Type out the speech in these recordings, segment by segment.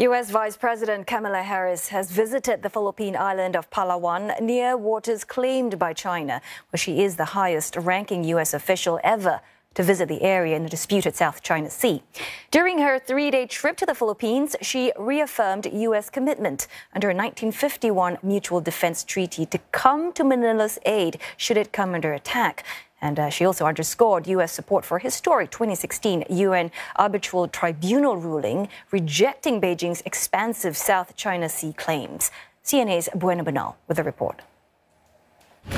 U.S. Vice President Kamala Harris has visited the Philippine island of Palawan near waters claimed by China, where she is the highest-ranking U.S. official ever to visit the area in the disputed South China Sea. During her three-day trip to the Philippines, she reaffirmed U.S. commitment under a 1951 Mutual Defense Treaty to come to Manila's aid should it come under attack. And she also underscored U.S. support for a historic 2016 UN arbitral tribunal ruling rejecting Beijing's expansive South China Sea claims. CNA's Buena Banal with a report.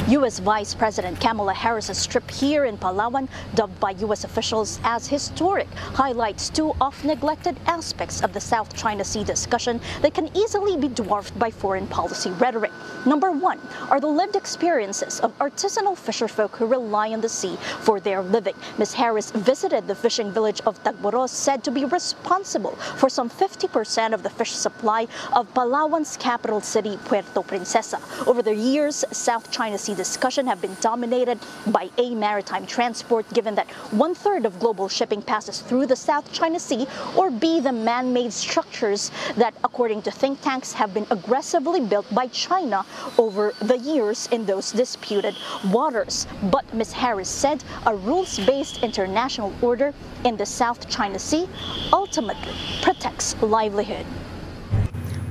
U.S. Vice President Kamala Harris's trip here in Palawan, dubbed by U.S. officials as historic, highlights two oft-neglected aspects of the South China Sea discussion that can easily be dwarfed by foreign policy rhetoric. Number one are the lived experiences of artisanal fisherfolk who rely on the sea for their living. Ms. Harris visited the fishing village of Tagboros, said to be responsible for some 50% of the fish supply of Palawan's capital city, Puerto Princesa. Over the years, South China Sea discussion have been dominated by maritime transport, given that 1/3 of global shipping passes through the South China Sea, or B, the man-made structures that, according to think tanks, have been aggressively built by China over the years in those disputed waters. But Ms. Harris said a rules-based international order in the South China Sea ultimately protects livelihood.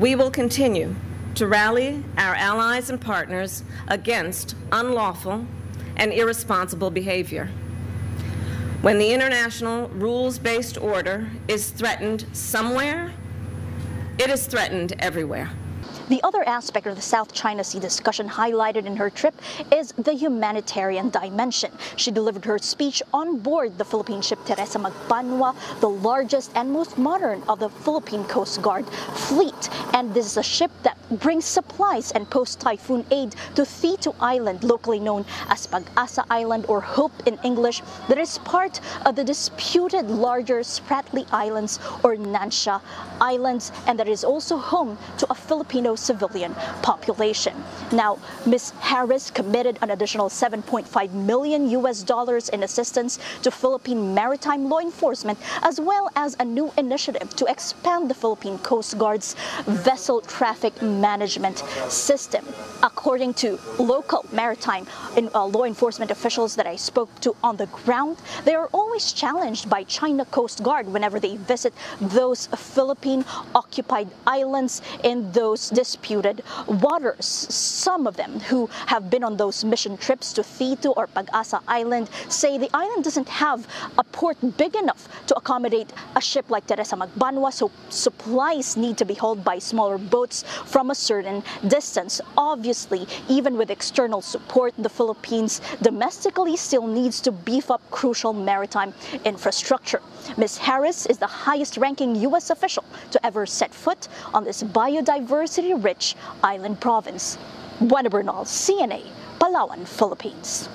We will continue to rally our allies and partners against unlawful and irresponsible behavior. When the international rules-based order is threatened somewhere, it is threatened everywhere. The other aspect of the South China Sea discussion highlighted in her trip is the humanitarian dimension. She delivered her speech on board the Philippine ship Teresa Magbanwa, the largest and most modern of the Philippine Coast Guard fleet. And this is a ship that brings supplies and post-typhoon aid to Thito Island, locally known as Pag-asa Island or Hope in English, that is part of the disputed larger Spratly Islands or Nansha Islands, and that is also home to a Filipino civilian population. Now, Ms. Harris committed an additional $7.5 million in assistance to Philippine maritime law enforcement, as well as a new initiative to expand the Philippine Coast Guard's vessel traffic management system. According to local maritime law enforcement officials that I spoke to on the ground, they are always challenged by China Coast Guard whenever they visit those Philippine-occupied islands in those disputed waters. Some of them who have been on those mission trips to Thito or Pag-asa Island say the island doesn't have a port big enough to accommodate a ship like Teresa Magbanwa, so supplies need to be hauled by smaller boats from a certain distance. Obviously, even with external support, the Philippines domestically still needs to beef up crucial maritime infrastructure. Ms. Harris is the highest-ranking U.S. official to ever set foot on this biodiversity-rich island province. Buena Bernal, CNA, Palawan, Philippines.